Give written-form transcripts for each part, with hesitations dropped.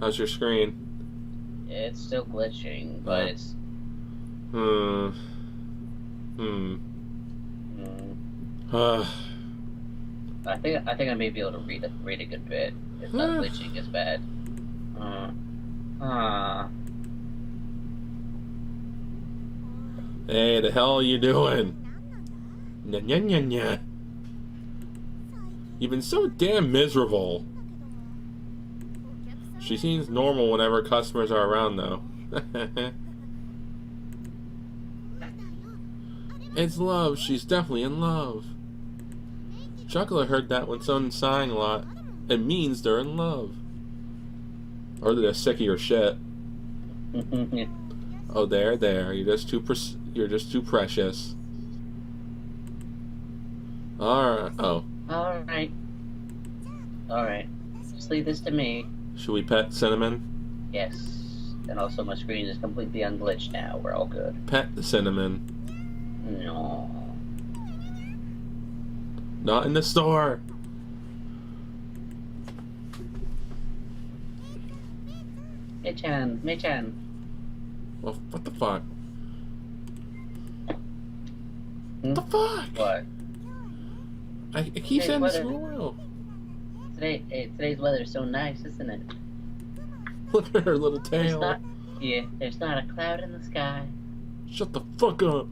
How's your screen? It's still glitching, but it's. Hmm. Mm, Uh, I think I may be able to read a good bit. It's not glitching as bad. Hey, the hell are you doing? Nya nya nya nya. You've been so damn miserable. She seems normal whenever customers are around, though. It's love. She's definitely in love. Chocolate heard that when someone's sighing a lot. It means they're in love. Or they're sick of your shit. Oh, there. You're just too precious. Alright. Oh. Alright. Just leave this to me. Should we pet Cinnamon? Yes. And also my screen is completely unglitched now. We're all good. Pet the Cinnamon. No. Not in the store. Mei-chan. Well, what the fuck? What the fuck? What? I keep saying this for a while. Today's weather is so nice, isn't it? Look at her little tail. There's not a cloud in the sky. Shut the fuck up.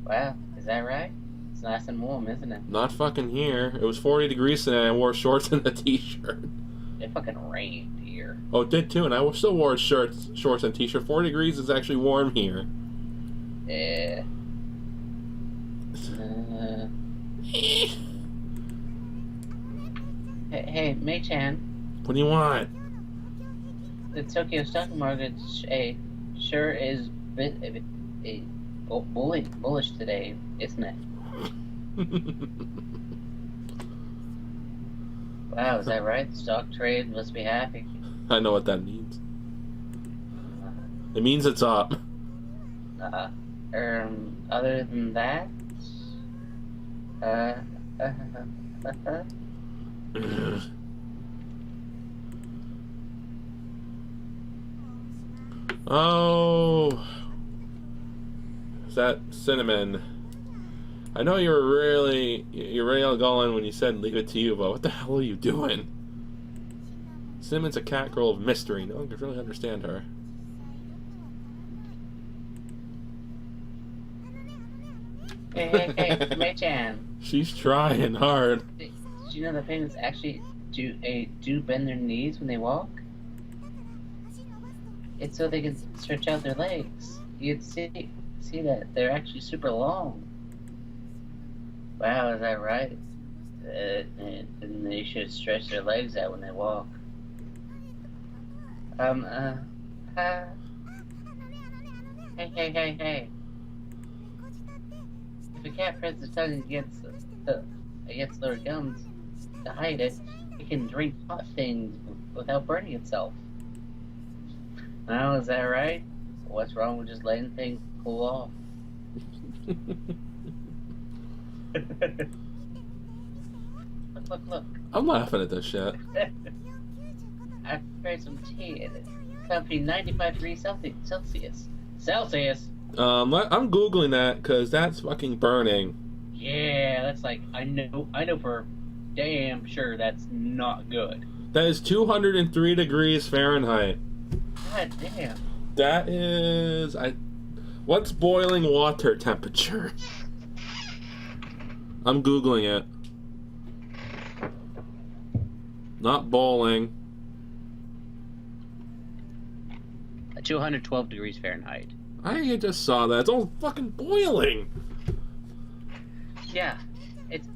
Wow, is that right? It's nice and warm, isn't it? Not fucking here. It was 40 degrees today and I wore shorts and a t-shirt. It fucking rained here. Oh, it did too, and I still wore shorts and t-shirt. 40 degrees is actually warm here. Yeah. Hey, Mei-chan. What do you want? The Tokyo stock market sure is bullish today, isn't it? Wow, is that right? The stock trade must be happy. I know what that means. It means it's up. Other than that, Oh, is that Cinnamon? I know you're really going when you said leave it to you, but what the hell are you doing? Cinnamon's a cat girl of mystery. No one can really understand her. Hey, Mei-chan. She's trying hard. Did you know the penguins actually do bend their knees when they walk? It's so they can stretch out their legs. You'd see that they're actually super long. Wow, is that right? And they should stretch their legs out when they walk. Hey. If a cat presses its tongue against their gums to hide it, it can drink hot things without burning itself. Now, is that right? What's wrong with just letting things cool off? Look. I'm laughing at this shit. I prepared some tea at company 95 degrees Celsius. I'm googling that because that's fucking burning. Yeah, that's like I know for damn sure that's not good. That is 203 degrees Fahrenheit. God damn. That is what's boiling water temperature? I'm googling it. Not bowling. 212 degrees Fahrenheit. I just saw that. It's all fucking boiling. Yeah, it's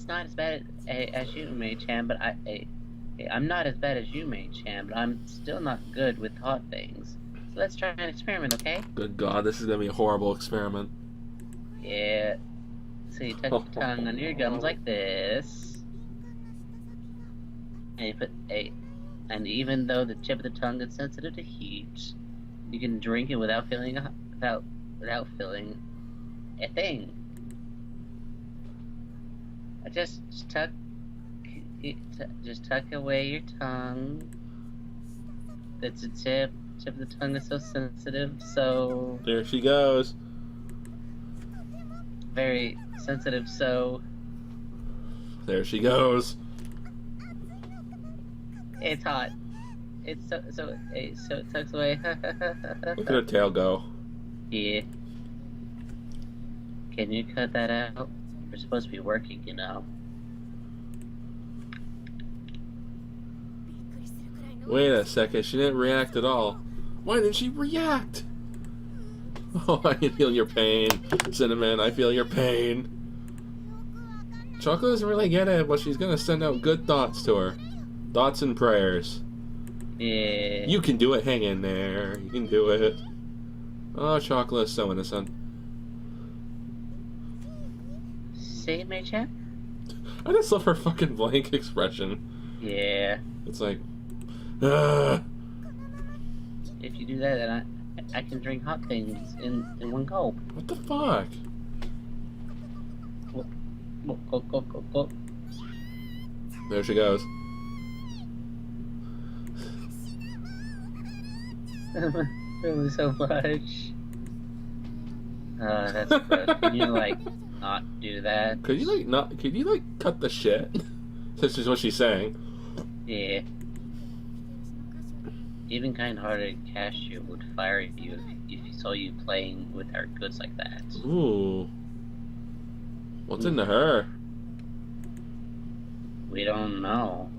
not as bad as you, Mei-chan, but I'm not as bad as you, Mei-chan, but I'm still not good with hot things. So let's try an experiment, okay? Good God, this is gonna be a horrible experiment. Yeah. So you touch your tongue on your gums like this, and you put and even though the tip of the tongue is sensitive to heat, you can drink it without feeling a thing. I just tuck Just tuck away your tongue. That's a tip. Tip of the tongue is so sensitive, so There she goes. very sensitive, so There she goes. it's hot. It's so it tucks away. Look at her tail go. Yeah. Can you cut that out? We're supposed to be working, you know. Wait a second, she didn't react at all. Why didn't she react? Oh, I can feel your pain, Cinnamon. I feel your pain. Chocolate doesn't really get it, but she's gonna send out good thoughts to her. Thoughts and prayers. Yeah. You can do it. Hang in there. You can do it. Oh, Chocolate is so innocent. See, my champ? I just love her fucking blank expression. Yeah. It's like, ah. If you do that, then I can drink hot things in one gulp. What the fuck? Go. There she goes. Really so much. That's gross. Can you like not do that? Could you like cut the shit? This is what she's saying. Yeah. Even kind-hearted cashier would fire you if he saw you playing with our goods like that. Ooh. What's into her? We don't know.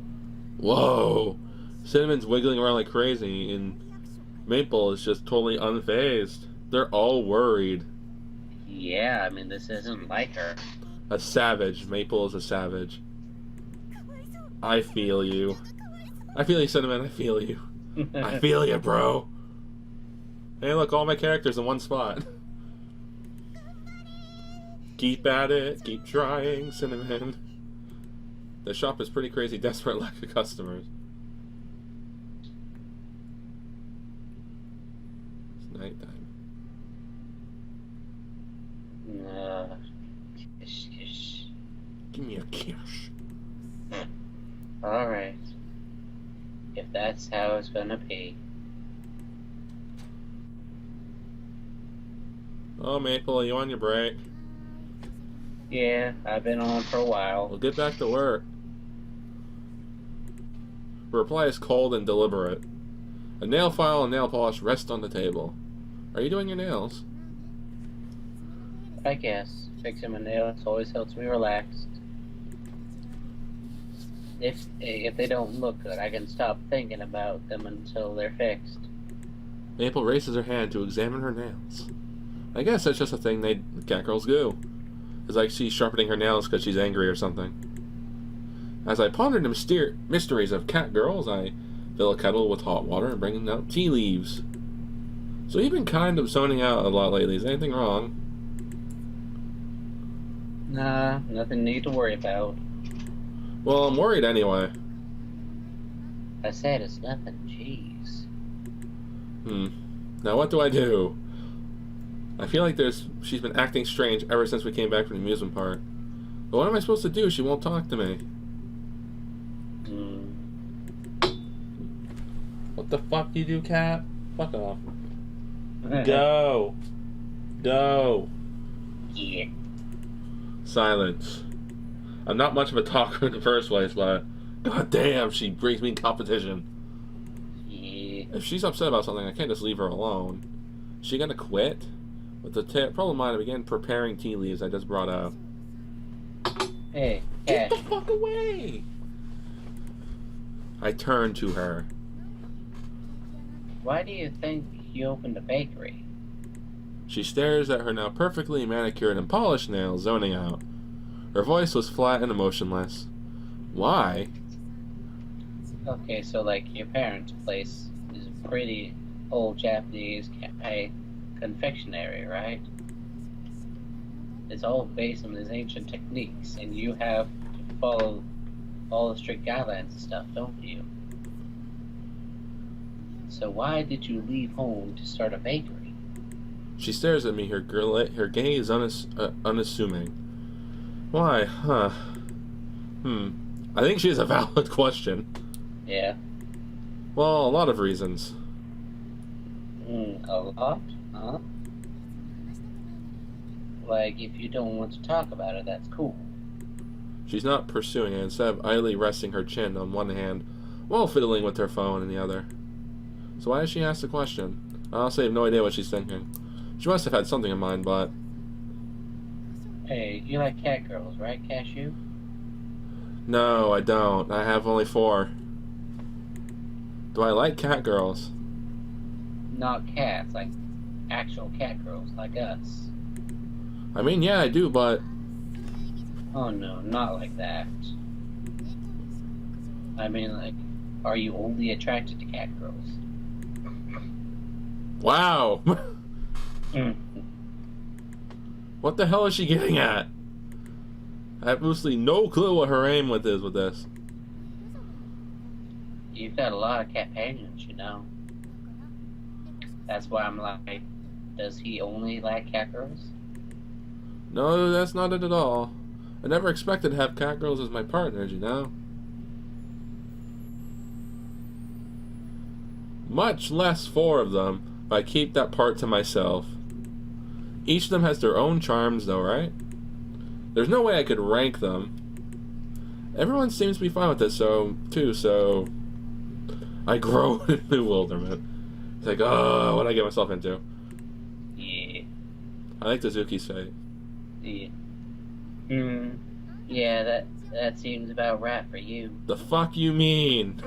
Whoa. Cinnamon's wiggling around like crazy, and Maple is just totally unfazed. They're all worried. Yeah, I mean, this isn't like her. A savage. Maple is a savage. I feel you. I feel you, Cinnamon. I feel you. I feel you, bro. Hey, look, all my characters in one spot. Keep at it. Keep trying, Cinnamon. The shop is pretty crazy, desperate lack of customers. It's nighttime. Kish. Give me a kiss. Alright. If that's how it's gonna be. Oh, Maple, are you on your break? Yeah, I've been on for a while. Well, get back to work. Her reply is cold and deliberate. A nail file and nail polish rest on the table. Are you doing your nails? I guess. Fixing my nails always helps me relax. If they don't look good, I can stop thinking about them until they're fixed. Maple raises her hand to examine her nails. I guess that's just a thing cat girls do. It's like she's sharpening her nails because she's angry or something. As I ponder the mysteries of cat girls, I fill a kettle with hot water and bring out tea leaves. So you've been kind of zoning out a lot lately. Is anything wrong? Nah, nothing need to worry about. Well, I'm worried anyway. I said it's nothing, jeez. Now what do I do? I feel like she's been acting strange ever since we came back from the amusement park. But what am I supposed to do? She won't talk to me. What the fuck you do, cat? Fuck off. Go. Go. Yeah. Silence. I'm not much of a talker in the first place, but god damn, she brings me competition. Yeah. If she's upset about something, I can't just leave her alone. Is she gonna quit? With the problem in mind, I began preparing tea leaves I just brought out. Hey, Get Cash. the fuck away! I turned to her. Why do you think you opened a bakery? She stares at her now perfectly manicured and polished nails, zoning out. Her voice was flat and emotionless. Why? Okay, so like your parents' place is a pretty old Japanese confectionery, right? It's all based on these ancient techniques, and you have to follow all the strict guidelines and stuff, don't you? So why did you leave home to start a bakery? She stares at me, her gaze unassuming. Why, huh? I think she has a valid question. Yeah. Well, a lot of reasons. A lot? Huh? Like, if you don't want to talk about it, that's cool. She's not pursuing it, instead of idly resting her chin on one hand while fiddling with her phone in the other. So why does she ask the question? I honestly have no idea what she's thinking. She must have had something in mind, but... Hey, you like cat girls, right, Cashew? No, I don't. I have only 4. Do I like cat girls? Not cats, like actual cat girls, like us. I mean, yeah, I do, but... Oh no, not like that. I mean, like, are you only attracted to cat girls? Wow! What the hell is she getting at? I have absolutely no clue what her aim with this. You've got a lot of companions, you know. That's why I'm like, does he only like cat girls? No, that's not it at all. I never expected to have cat girls as my partners, you know? Much less 4 of them, but I keep that part to myself. Each of them has their own charms, though, right? There's no way I could rank them. Everyone seems to be fine with this, so I grow in bewilderment. It's like, oh, what did I get myself into? Yeah. I like the Zuki's fate. Yeah. Yeah, that seems about right for you. The fuck you mean?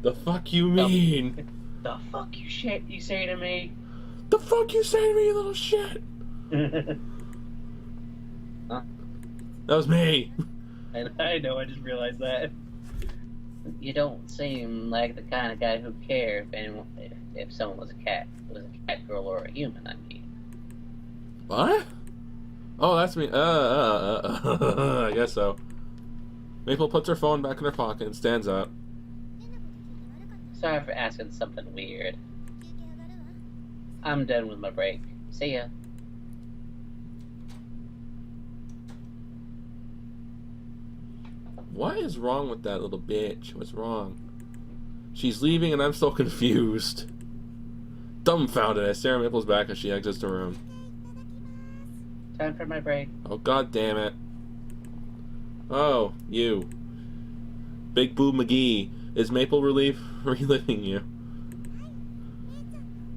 The fuck you mean? The fuck you say to me? The fuck you say to me, you little shit? Huh? That was me. I know, I just realized that. You don't seem like the kind of guy who cared if someone was a cat girl or a human, I mean. What? Oh, that's me. I guess so. Maple puts her phone back in her pocket and stands up. Sorry for asking something weird. I'm done with my break. See ya. What is wrong with that little bitch? What's wrong? She's leaving and I'm still confused. Dumbfounded, I stare at Maple's back as she exits the room. Time for my break. Oh, god damn it. Oh, you. Big Boo McGee. Is Maple reliving you?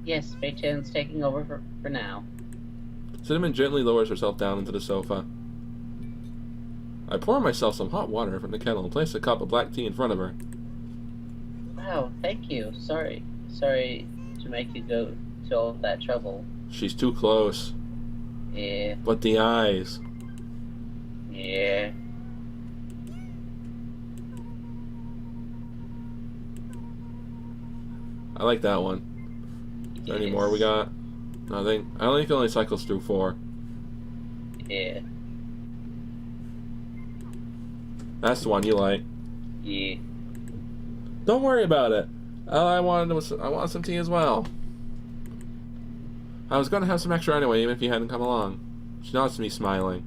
Yes, Bei-chan's taking over for now. Cinnamon gently lowers herself down into the sofa. I pour myself some hot water from the kettle and place a cup of black tea in front of her. Wow, thank you. Sorry to make you go to all of that trouble. She's too close. Yeah. But the eyes. Yeah. I like that one. Is there any more we got? Nothing. I think it only cycles through 4. Yeah. That's the one you like. Yeah. Don't worry about it. I wanted some tea as well. I was going to have some extra anyway, even if you hadn't come along. She nods to me, smiling.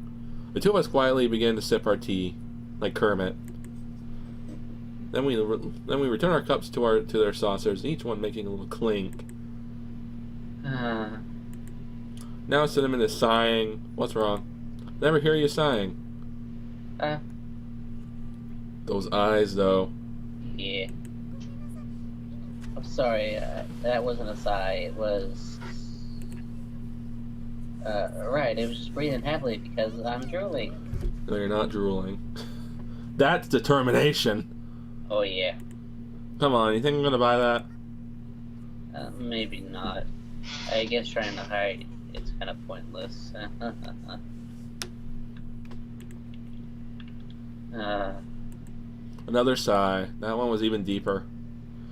The two of us quietly begin to sip our tea, like Kermit. Then we return our cups to their saucers, each one making a little clink. Now Cinnamon is sighing. What's wrong? Never hear you sighing. Those eyes, though. Yeah. I'm sorry, that wasn't a sigh, it was... right, it was just breathing heavily because I'm drooling. No, you're not drooling. That's determination. Oh, yeah. Come on, you think I'm gonna buy that? Maybe not. I guess trying to hide it's kind of pointless. Another sigh. That one was even deeper.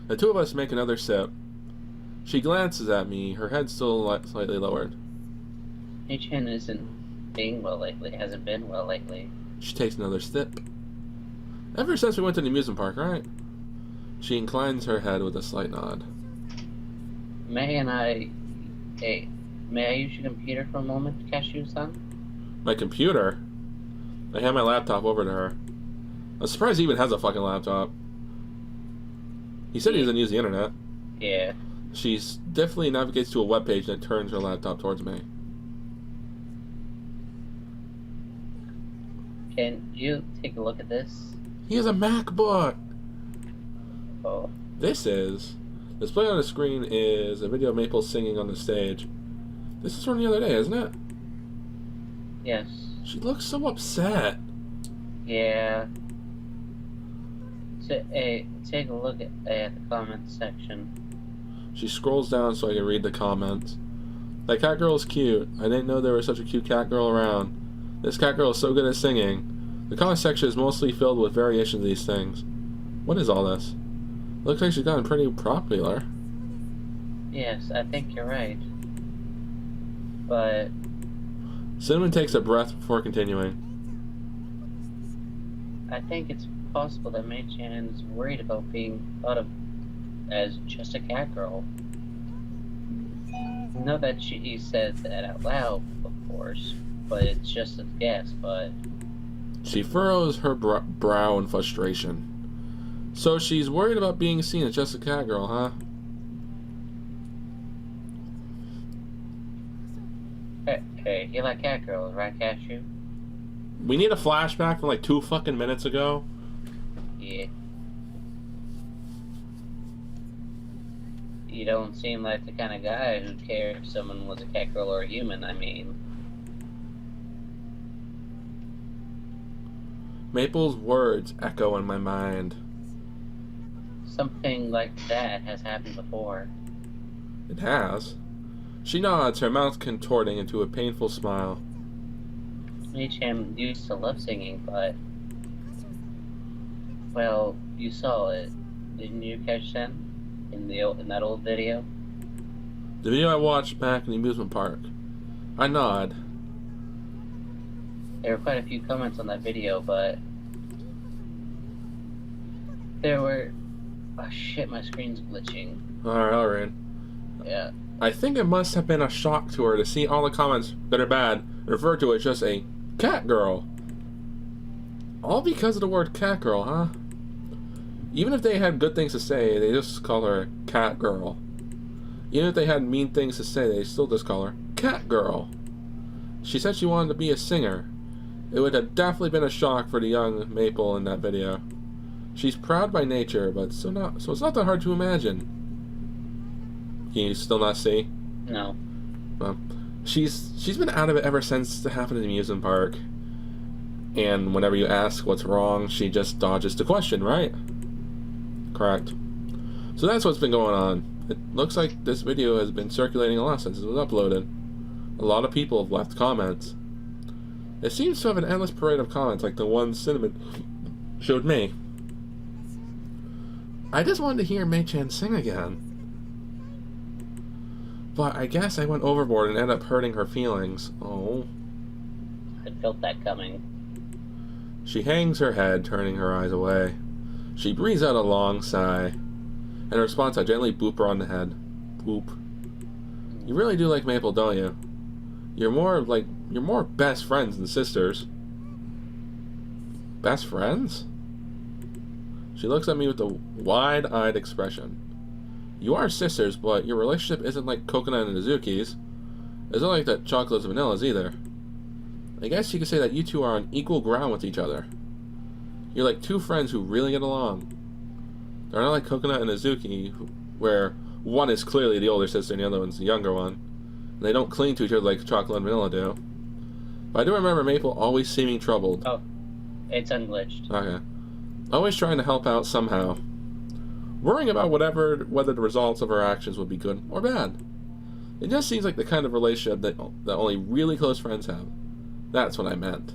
The two of us make another sip. She glances at me, her head still slightly lowered. Bei-chan isn't being well lately, hasn't been well lately. She takes another sip. Ever since we went to the amusement park, right? She inclines her head with a slight nod. May I use your computer for a moment, Cashew-san? My computer? I hand my laptop over to her. I'm surprised he even has a fucking laptop. He said he doesn't use the internet. Yeah. She's definitely navigates to a webpage that turns her laptop towards me. Can you take a look at this? He has a MacBook! Oh. Displayed on the screen is a video of Maple singing on the stage. This is from the other day, isn't it? Yes. She looks so upset. Yeah. Take a look at the comments section. She scrolls down so I can read the comments. That cat girl is cute. I didn't know there was such a cute cat girl around. This cat girl is so good at singing. The comment section is mostly filled with variations of these things. What is all this? Looks like she's gotten pretty popular. Yes, I think you're right. But Cinnamon takes a breath before continuing. I think it's possible that Mei-chan is worried about being thought of as just a cat girl. Know that she said that out loud, of course, but it's just a guess, but... She furrows her brow in frustration. So she's worried about being seen as just a cat girl, huh? Hey, you like cat girls, right, Cashew? We need a flashback from like 2 fucking minutes ago. Yeah. You don't seem like the kind of guy who'd care if someone was a cat girl or a human, I mean. Maple's words echo in my mind. Something like that has happened before. It has. She nods, her mouth contorting into a painful smile. Mei-chan used to love singing, but... Well, you saw it. Didn't you catch that? In that old video? The video I watched back in the amusement park. I nod. There were quite a few comments on that video, but... There were... Oh shit, my screen's glitching. Alright. Yeah. I think it must have been a shock to her to see all the comments that are bad refer to it as just a cat girl. All because of the word cat girl, huh? Even if they had good things to say, they just call her cat girl. Even if they had mean things to say, they still just call her cat girl. She said she wanted to be a singer. It would have definitely been a shock for the young Maple in that video. She's proud by nature, but so it's not that hard to imagine. Can you still not see? No. Well, she's been out of it ever since it happened in the amusement park. And whenever you ask what's wrong, she just dodges the question, right? Correct. So that's what's been going on. It looks like this video has been circulating a lot since it was uploaded. A lot of people have left comments. It seems to have an endless parade of comments like the one Cinnamon showed me. I just wanted to hear Mei-chan sing again. But I guess I went overboard and ended up hurting her feelings. Oh. I felt that coming. She hangs her head, turning her eyes away. She breathes out a long sigh. In response, I gently boop her on the head. Boop. You really do like Maple, don't you? You're more best friends than sisters. Best friends? She looks at me with a wide-eyed expression. You are sisters, but your relationship isn't like Coconut and Azuki's. It's not like that Chocolates and Vanillas either. I guess you could say that you two are on equal ground with each other. You're like two friends who really get along. They're not like Coconut and Azuki, where one is clearly the older sister and the other one's the younger one. And they don't cling to each other like Chocolate and Vanilla do. But I do remember Maple always seeming troubled. Oh, it's unglitched. Okay. Always trying to help out somehow. Worrying about whether the results of her actions would be good or bad. It just seems like the kind of relationship that only really close friends have. That's what I meant.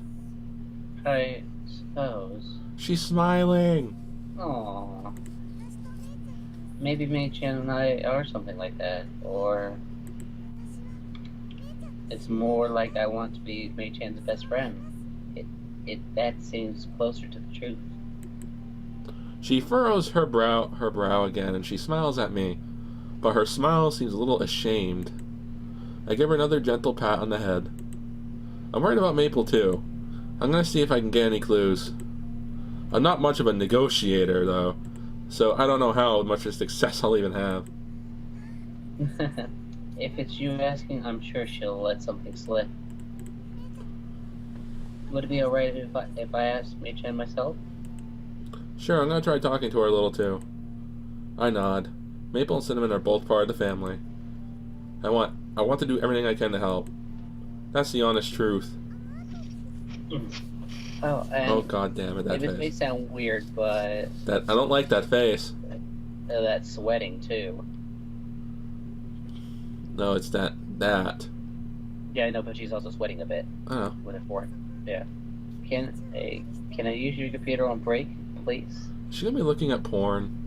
I suppose. She's smiling. Aww. Maybe Mei-chan and I are something like that, or it's more like I want to be Mei-chan's best friend. That seems closer to the truth. She furrows her brow again, and she smiles at me, but her smile seems a little ashamed. I give her another gentle pat on the head. I'm worried about Maple too. I'm gonna see if I can get any clues. I'm not much of a negotiator, though, so I don't know how much success I'll even have. If it's you asking, I'm sure she'll let something slip. Would it be alright if I asked Mei-chan myself? Sure, I'm gonna try talking to her a little, too. I nod. Maple and Cinnamon are both part of the family. I want to do everything I can to help. That's the honest truth. Oh, and oh god damn it, that it face. may sound weird, but I don't like that face. That's sweating too. No, it's that. Yeah, I know, but she's also sweating a bit. Oh. With her forehead. Yeah. Can I use your computer on break, please? She's gonna be looking at porn.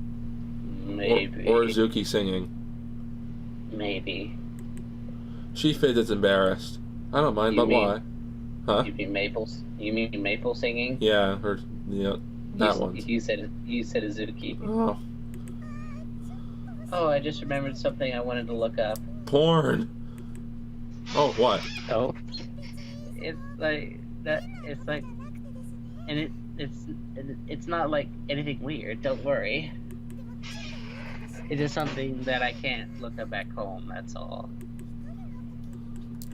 Maybe. Or Zuki singing. Maybe. She fidgets embarrassed. I don't mind, but why? Huh? You mean Maple singing? Yeah, that one. You said Azuki. Oh. Oh, I just remembered something I wanted to look up. Porn. Oh, what? Oh. It's like that. It's like, and it's not like anything weird. Don't worry. It is something that I can't look up back home. That's all.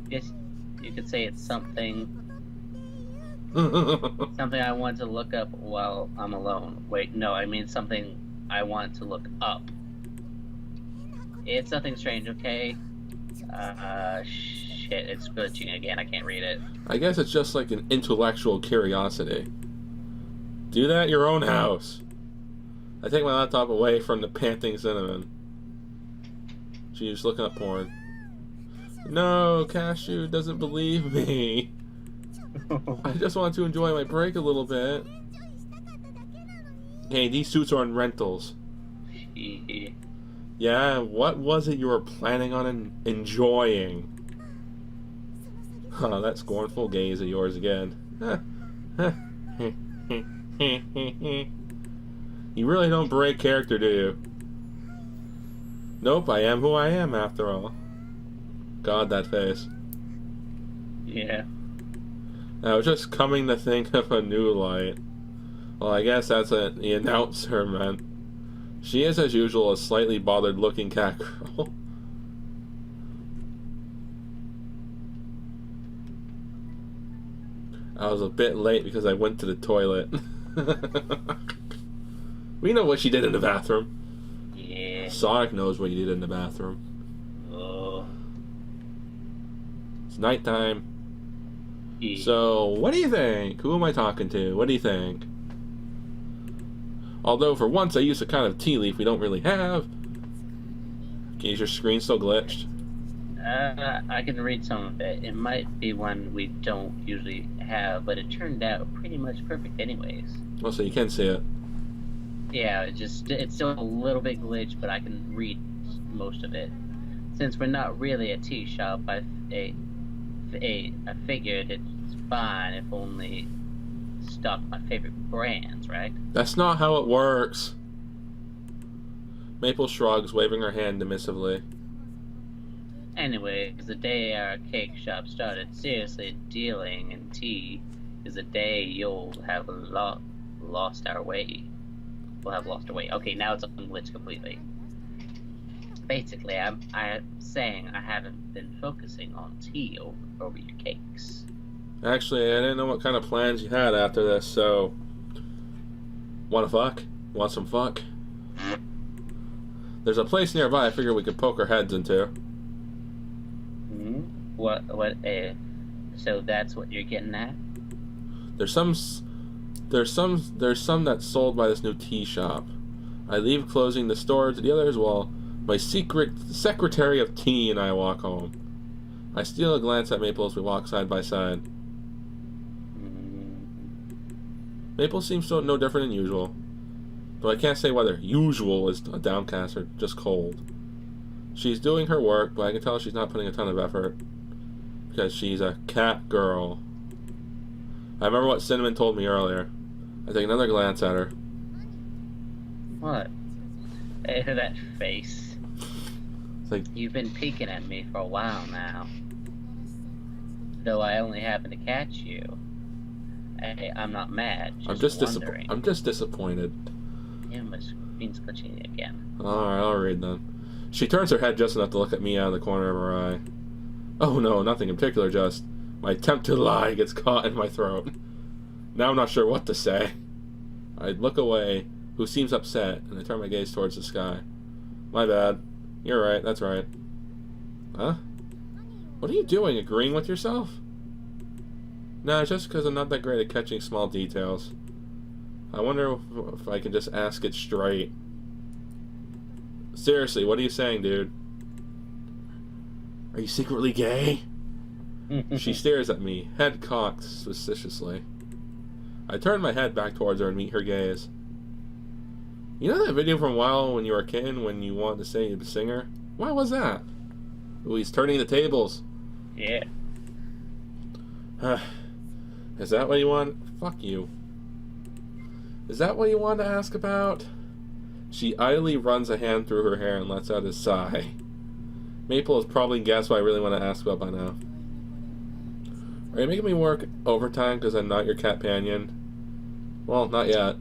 Yes, you could say it's something. Something I want to look up while I'm alone. Wait, no, I mean something I want to look up. It's nothing strange, okay? Shit, it's glitching again. I can't read it. I guess it's just like an intellectual curiosity. Do that at your own house. I take my laptop away from the panting Cinnamon. She's looking up porn. No, Cashew doesn't believe me. I just want to enjoy my break a little bit. Hey, these suits are on rentals. Yeah, what was it you were planning on enjoying? Huh, that scornful gaze of yours again. You really don't break character, do you? Nope, I am who I am, after all. God, that face. Yeah. I was just coming to think of a new light. Well, I guess that's the announcer, man. She is, as usual, a slightly bothered-looking cat girl. I was a bit late because I went to the toilet. We know what she did in the bathroom. Yeah. Sonic knows what you did in the bathroom. Oh. It's nighttime. Yeah. So, what do you think? Who am I talking to? What do you think? Although, for once, I used a kind of tea leaf we don't really have. Is your screen still glitched? I can read some of it. It might be one we don't usually have, but it turned out pretty much perfect anyways. Oh, so you can see it. Yeah, it's still a little bit glitched, but I can read most of it. Since we're not really a tea shop, I figured it's fine if only stock my favorite brands, right? That's not how it works. Maple shrugs, waving her hand dismissively. Anyways, the day our cake shop started seriously dealing in tea is the day you'll have lost our way. We'll have lost our way. Okay, now it's unglitched completely. Basically, I'm saying I haven't been focusing on tea over your cakes. Actually, I didn't know what kind of plans you had after this, so... Wanna fuck? Want some fuck? There's a place nearby I figure we could poke our heads into. What, so that's what you're getting at? There's some that's sold by this new tea shop. I leave closing the store to the others while my secret secretary of tea and I walk home. I steal a glance at Maple as we walk side by side. Maple seems no different than usual, though I can't say whether usual is downcast or just cold. She's doing her work, but I can tell she's not putting a ton of effort, because she's a cat girl. I remember what Cinnamon told me earlier. I take another glance at her. What? Hey, that face. It's like, you've been peeking at me for a while now. Though I only happen to catch you I'm not mad. I'm just wondering. I'm just disappointed. Yeah, my screen's glitching again. Alright, I'll read then. She turns her head just enough to look at me out of the corner of her eye. Oh no, nothing in particular, just my attempt to lie gets caught in my throat. Now I'm not sure what to say. I look away, who seems upset, and I turn my gaze towards the sky. My bad. You're right, that's right. Huh? What are you doing, agreeing with yourself? Nah, it's just because I'm not that great at catching small details. I wonder if I can just ask it straight. Seriously, what are you saying, dude? Are you secretly gay? She stares at me, head cocked suspiciously. I turn my head back towards her and meet her gaze. You know that video from a while when you were a kid when you wanted to say you're a singer? Why was that? Ooh, he's turning the tables. Yeah. Is that what you want? Fuck you. Is that what you want to ask about? She idly runs a hand through her hair and lets out a sigh. Maple has probably guessed what I really want to ask about by now. Are you making me work overtime because I'm not your Capnyan? Well, not yet.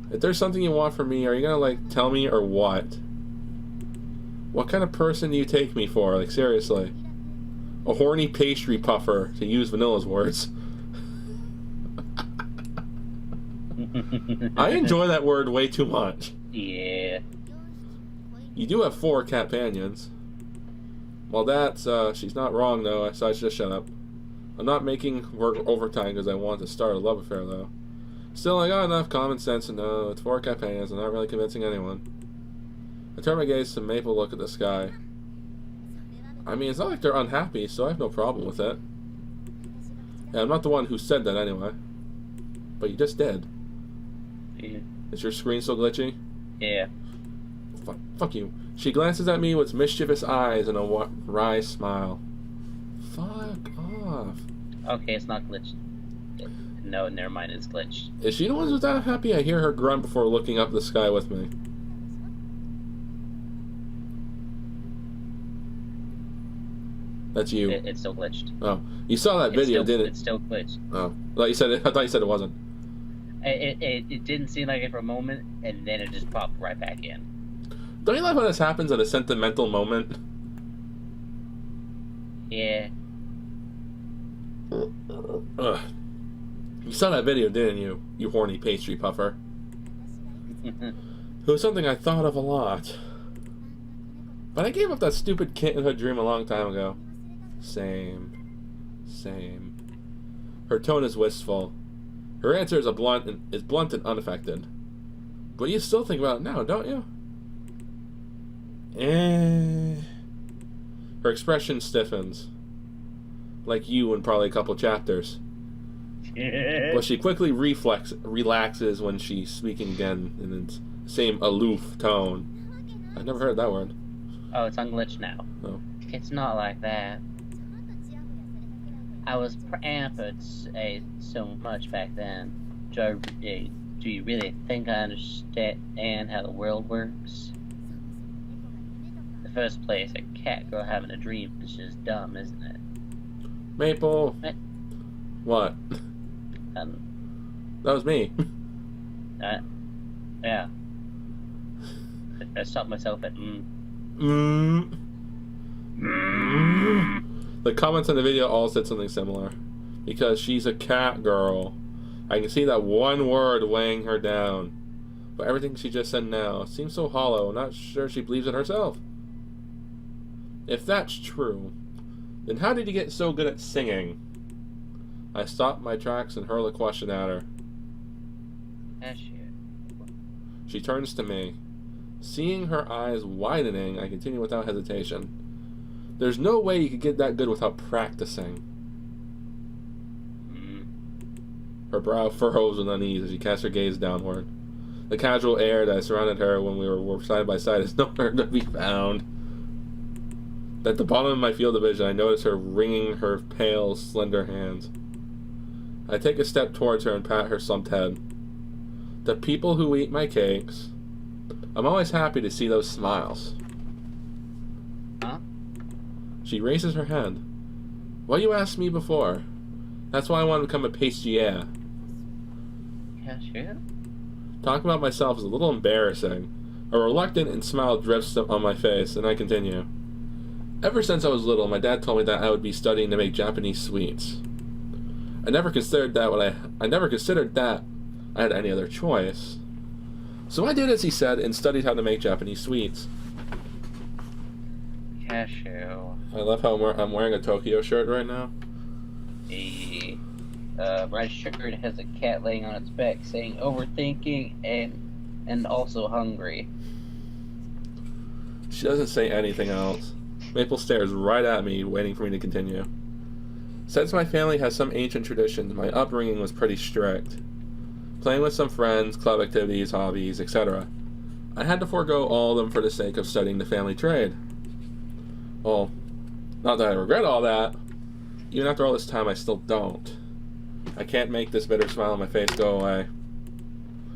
If there's something you want from me, are you gonna, like, tell me or what? What kind of person do you take me for? Like, seriously. A horny pastry puffer, to use Vanilla's words. I enjoy that word way too much. Yeah. You do have 4 Capnyans. Well, that's, she's not wrong, though, so I should just shut up. I'm not making work overtime because I want to start a love affair, though. Still, I got enough common sense to know it's 4 Capnyans. I'm not really convincing anyone. I turn my gaze to Maple, look at the sky. I mean, it's not like they're unhappy, so I have no problem with it. Yeah, I'm not the one who said that anyway. But you just did. Yeah. Is your screen still glitchy? Yeah. Fuck you. She glances at me with mischievous eyes and a wry smile. Fuck off. Okay, it's not glitched. No, never mind, it's glitched. Is she the one who's that happy? I hear her grunt before looking up the sky with me. That's you. It's still glitched. Oh, you saw that video, didn't it? It's still glitched. Oh, I thought you said it wasn't. It didn't seem like it for a moment, and then it just popped right back in. Don't you like when this happens at a sentimental moment? Yeah. Ugh. You saw that video, didn't you? You horny pastry puffer. It was something I thought of a lot. But I gave up that stupid kittenhood dream a long time ago. Same. Her tone is wistful. Her answer is blunt and unaffected. But you still think about it now, don't you? Her expression stiffens. Like you in probably a couple chapters. But she quickly relaxes when she's speaking again in the same aloof tone. I've never heard that word. Oh, it's unglitched now. Oh. It's not like that. I was pampered so much back then. Do you really think I understand how the world works? In the first place, a cat girl having a dream is just dumb, isn't it? Maple. What? That was me. Yeah. I stopped myself at The comments on the video all said something similar. Because she's a cat girl. I can see that one word weighing her down. But everything she just said now seems so hollow, not sure she believes it herself. If that's true, then how did you get so good at singing? I stop my tracks and hurl a question at her. She turns to me. Seeing her eyes widening, I continue without hesitation. There's no way you could get that good without practicing. Her brow furrows with unease as she casts her gaze downward. The casual air that surrounded her when we were side by side is nowhere to be found. At the bottom of my field of vision, I notice her wringing her pale, slender hands. I take a step towards her and pat her slumped head. The people who eat my cakes, I'm always happy to see those smiles. Huh? She raises her head. What you asked me before? That's why I want to become a pastrier. Yeah, sure. Talking about myself is a little embarrassing. A reluctant smile drifts on my face, and I continue. Ever since I was little, my dad told me that I would be studying to make Japanese sweets. I never considered that I had any other choice. So I did as he said and studied how to make Japanese sweets. Cashew. I love how I'm wearing a Tokyo shirt right now. The red shirt has a cat laying on its back saying overthinking and also hungry. She doesn't say anything else. Maple stares right at me, waiting for me to continue. Since my family has some ancient traditions, my upbringing was pretty strict. Playing with some friends, club activities, hobbies, etc. I had to forego all of them for the sake of studying the family trade. Well, not that I regret all that. Even after all this time, I still don't. I can't make this bitter smile on my face go away.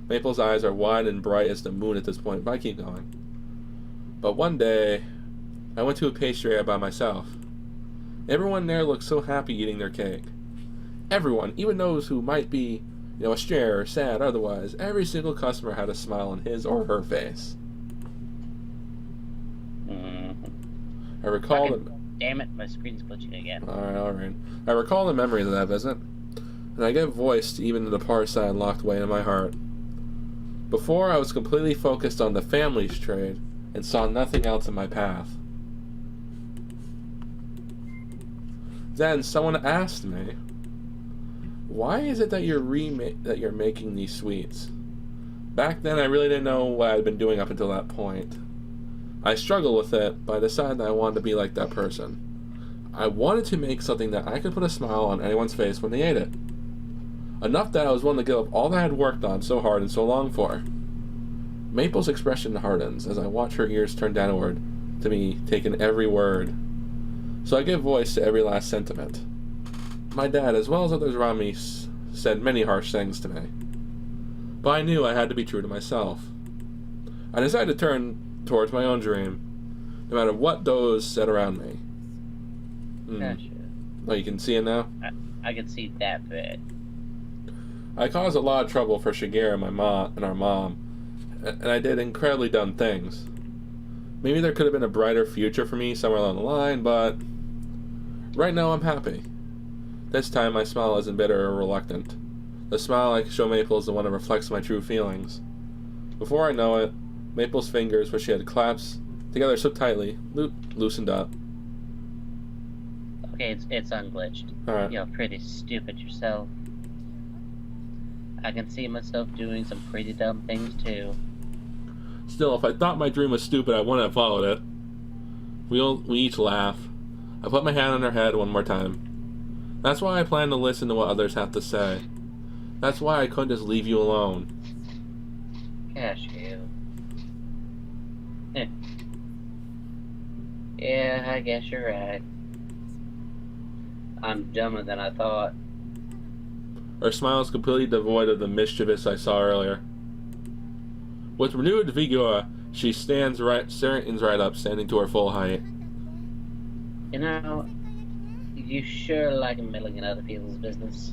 Maple's eyes are wide and bright as the moon at this point, but I keep going. But one day, I went to a pastry by myself. Everyone there looked so happy eating their cake. Everyone, even those who might be, astray or sad otherwise, every single customer had a smile on his or her face. I recall Damn it, my screen's glitching again. Alright. I recall the memories of that visit, and I give voice to even the parts that I locked away in my heart. Before, I was completely focused on the family's trade and saw nothing else in my path. Then someone asked me, "Why is it that you're making these sweets?" Back then, I really didn't know what I'd been doing up until that point. I struggled with it, but I decided that I wanted to be like that person. I wanted to make something that I could put a smile on anyone's face when they ate it. Enough that I was willing to give up all that I had worked on so hard and so long for. Maple's expression hardens as I watch her ears turn downward to me, taking every word. So I give voice to every last sentiment. My dad, as well as others around me, said many harsh things to me. But I knew I had to be true to myself. I decided to turn towards my own dream, no matter what those said around me. Gotcha. Oh, you can see it now? I can see that bit. I caused a lot of trouble for Shigeru and our mom, and I did incredibly dumb things. Maybe there could have been a brighter future for me somewhere along the line, but right now I'm happy. This time my smile isn't bitter or reluctant. The smile I show Maple is the one that reflects my true feelings. Before I know it, Maple's fingers, which she had clasped together so tightly, loosened up. Okay, it's unglitched. Alright. You're pretty stupid yourself. I can see myself doing some pretty dumb things too. Still, if I thought my dream was stupid, I wouldn't have followed it. We each laugh. I put my hand on her head one more time. That's why I plan to listen to what others have to say. That's why I couldn't just leave you alone. Cashew. Yeah, I guess you're right. I'm dumber than I thought. Her smile is completely devoid of the mischievous I saw earlier. With renewed vigor, she straightens right up, standing to her full height. You sure like meddling in other people's business.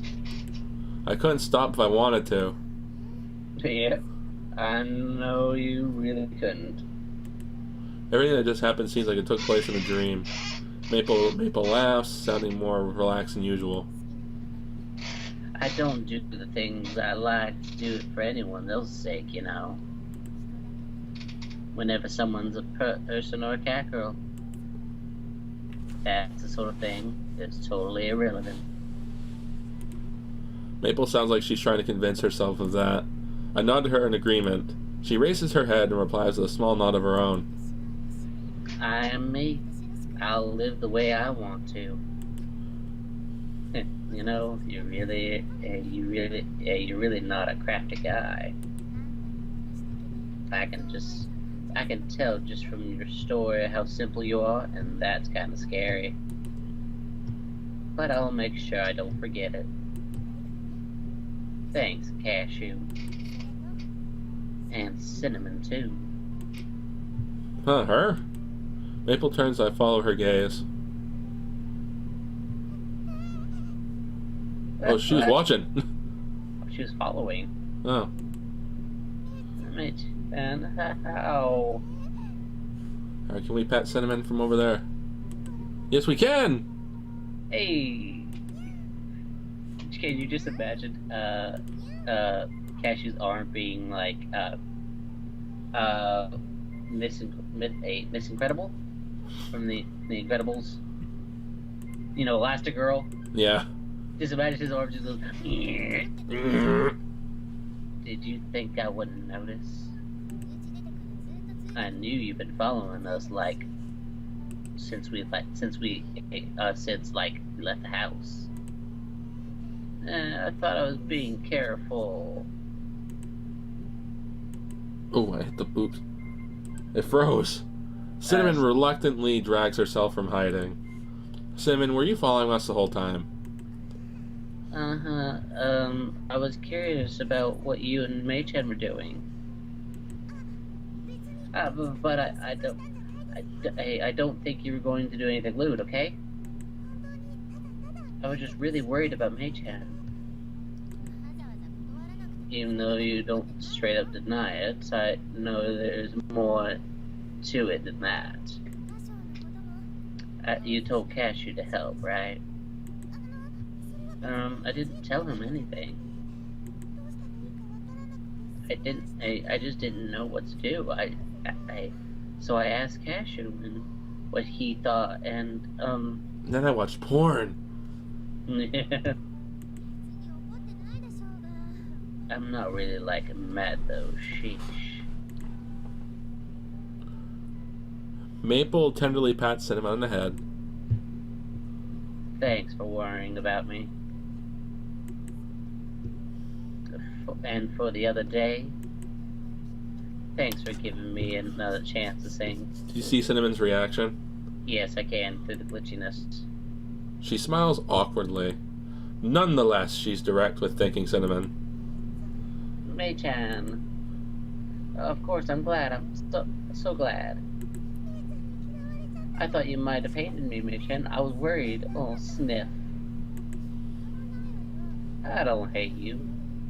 I couldn't stop if I wanted to. Yeah, I know you really couldn't. Everything that just happened seems like it took place in a dream. Maple laughs, sounding more relaxed than usual. I don't do the things I like to do for anyone else's sake, Whenever someone's a person or a cat girl, that's the sort of thing that's totally irrelevant. Maple sounds like she's trying to convince herself of that. I nod to her in agreement. She raises her head and replies with a small nod of her own. I am me. I'll live the way I want to. You're really not a crafty guy. I can tell just from your story how simple you are, and that's kind of scary. But I'll make sure I don't forget it. Thanks, Cashew. And Cinnamon, too. Huh, her? Maple turns, I follow her gaze. Oh, she was watching. She was following. Oh. And how? Alright, can we pet Cinnamon from over there? Yes, we can! Hey! Can you just imagine Cashew's arm being like Miss Incredible from the Incredibles? You know, Elastigirl? Yeah. Just imagine his arm just goes. Did you think I wouldn't notice? I knew you've been following us since we left the house. I thought I was being careful. Oh, I hit the oops. It froze. Cinnamon reluctantly drags herself from hiding. Cinnamon, were you following us the whole time? I was curious about what you and Mei-chan were doing. But I don't think you were going to do anything lewd, okay? I was just really worried about Mei-chan. Even though you don't straight up deny it, I know there's more to it than that. You told Cashew to help, right? I didn't tell him anything. I just didn't know what to do. So I asked Cashew and what he thought, and Then I watched porn. I'm not really like mad though, sheesh. Maple tenderly pats Cinnamon on the head. Thanks for worrying about me. And for the other day, thanks for giving me another chance to sing. Do you see Cinnamon's reaction? Yes, I can, through the glitchiness. She smiles awkwardly. Nonetheless, she's direct with thanking Cinnamon. Mei-chan. Of course, I'm glad. I'm so glad. I thought you might have hated me, Mei-chan. I was worried. Oh, sniff. I don't hate you.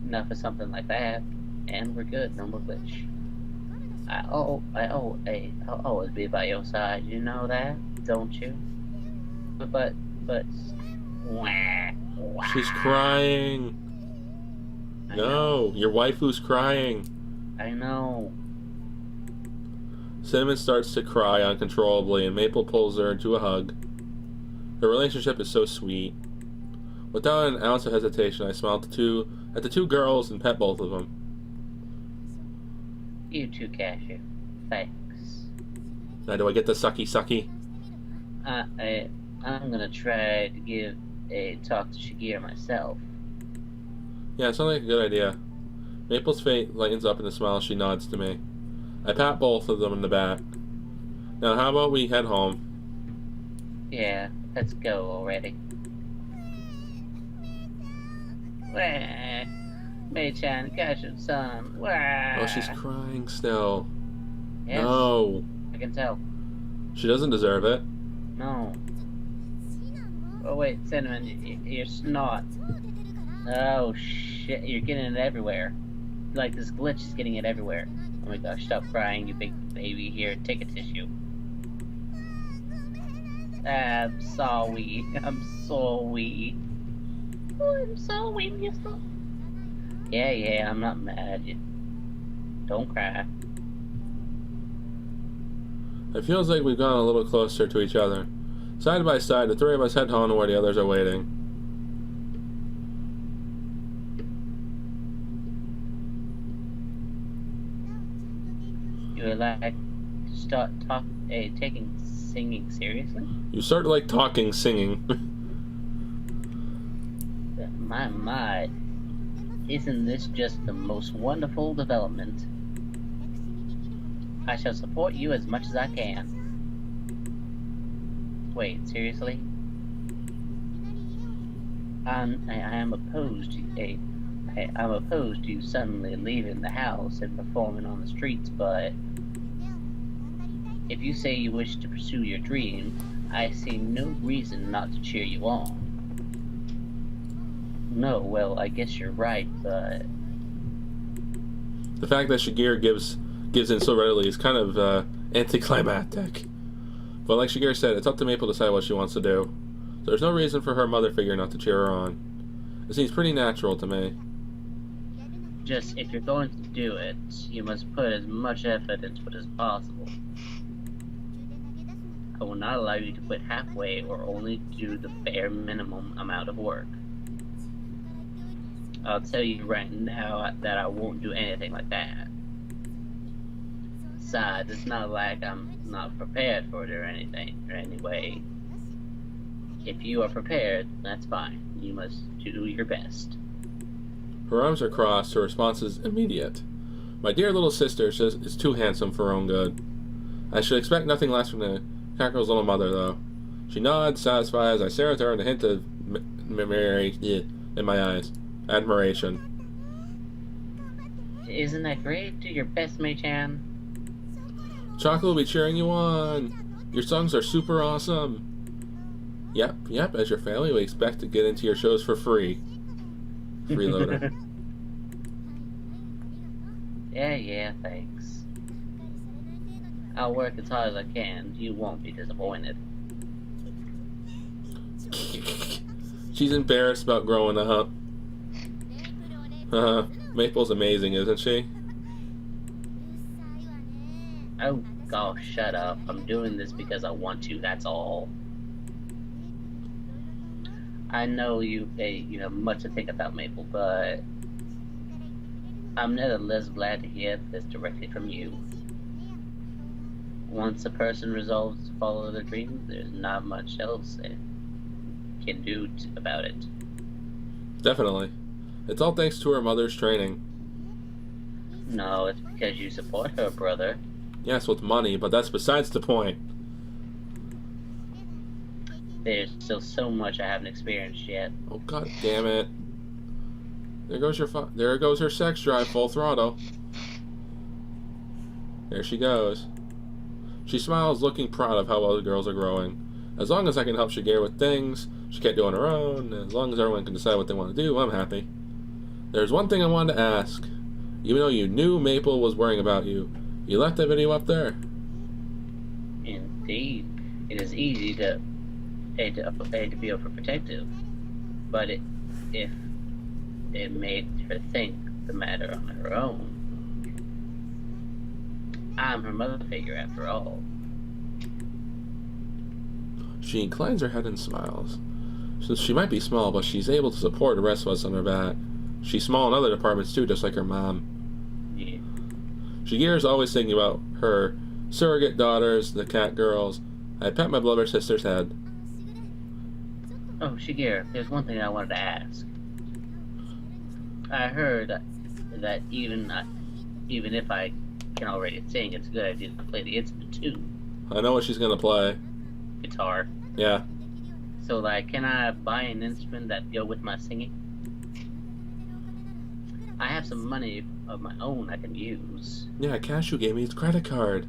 Enough of something like that. And we're good. No more glitch. I'll always be by your side. You know that, don't you? But. Wah, wah. She's crying. No, your waifu's crying. I know. Cinnamon starts to cry uncontrollably, and Maple pulls her into a hug. Their relationship is so sweet. Without an ounce of hesitation, I smile at the two girls and pet both of them. You too, Cashew. Thanks. Now, do I get the sucky? I'm gonna try to give a talk to Shigeru myself. Yeah, it sounds like a good idea. Maple's face lightens up in a smile. She nods to me. I pat both of them in the back. Now, how about we head home? Yeah, let's go already. Wah. Mei-chan, Cashew-san. Wah. Oh, she's crying still. Yes, No. I can tell. She doesn't deserve it. No. Oh wait, Cinnamon, you're snot. Oh shit, you're getting it everywhere. Like this glitch is getting it everywhere. Oh my gosh, stop crying, you big baby. Here, take a tissue. I'm sorry. I'm sorry. Oh, I'm sorry, mister. Yeah, I'm not mad. Don't cry. It feels like we've gone a little closer to each other. Side by side, the three of us head home to where the others are waiting. You would like to start taking singing seriously? You start like talking, singing. My. Isn't this just the most wonderful development? I shall support you as much as I can. Wait, seriously? I'm opposed to you suddenly leaving the house and performing on the streets, but if you say you wish to pursue your dream, I see no reason not to cheer you on. No, well, I guess you're right, but The fact that Shigeru gives in so readily is kind of anticlimactic. But like Shigeru said, it's up to Maple to decide what she wants to do. So there's no reason for her mother figure not to cheer her on. It seems pretty natural to me. just if you're going to do it, you must put as much effort into it as possible. I will not allow you to quit halfway or only do the bare minimum amount of work. I'll tell you right now that I won't do anything like that. Besides, it's not like I'm not prepared for it or anything, or anyway. If you are prepared, that's fine. You must do your best. Her arms are crossed, her response is immediate. My dear little sister is too handsome for her own good. I should expect nothing less from the Kakarot's little mother, though. She nods, satisfied as I stare at her and a hint of in my eyes. Admiration. Isn't that great? Do your best, Mei-chan. Chocolate will be cheering you on. Your songs are super awesome. Yep, as your family, we expect to get into your shows for free. Freeloader. Yeah, thanks. I'll work as hard as I can. You won't be disappointed. She's embarrassed about growing up. Maple's amazing, isn't she? Oh gosh, shut up. I'm doing this because I want to, that's all. I know you have much to think about, Maple, but I'm nevertheless glad to hear this directly from you. Once a person resolves to follow their dreams, there's not much else they can do about it. Definitely. It's all thanks to her mother's training. No, it's because you support her, brother. Yes, with money, but that's besides the point. There's still so much I haven't experienced yet. Oh, god damn it. There goes her sex drive, full throttle. There she goes. She smiles, looking proud of how well the girls are growing. As long as I can help Shigeru with things she can't do on her own, as long as everyone can decide what they want to do, I'm happy. There's one thing I wanted to ask. Even though you knew Maple was worrying about you, you left that video up there. Indeed. It is easy to be overprotective, but if it made her think the matter on her own. I'm her mother figure after all. She inclines her head and smiles. Since she might be small, but she's able to support the rest of us on her back. She's small in other departments too, just like her mom. Yeah. Shigeru's always thinking about her surrogate daughters, the cat girls. I pet my brother sister's head. Oh, Shigeru, there's one thing I wanted to ask. I heard that even if I can already sing, it's a good idea to play the instrument too. I know what she's gonna play. Guitar. Yeah. So, like, can I buy an instrument that go with my singing? I have some money of my own I can use. Yeah, Cashew gave me his credit card.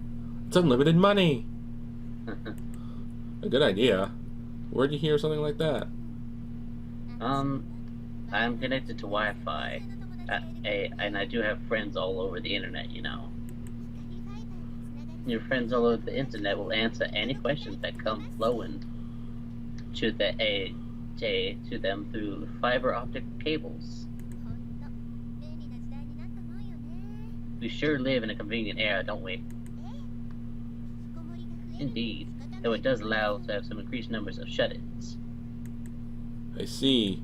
It's unlimited money. A good idea. Where'd you hear something like that? I'm connected to Wi-Fi, and I do have friends all over the internet, you know. Your friends all over the internet will answer any questions that come flowing to them through fiber optic cables. We sure live in a convenient era, don't we? Indeed, though it does allow us to have some increased numbers of shut-ins. I see.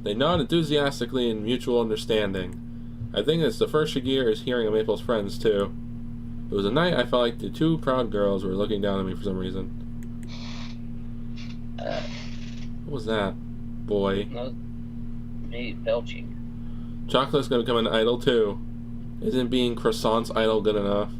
They nod enthusiastically in mutual understanding. I think it's the first Shigeru is hearing of Maple's friends, too. It was a night I felt like the two proud girls were looking down at me for some reason. What was that, boy? No, me belching. Chocolate's gonna become an idol, too. Isn't being Croissant's idol good enough?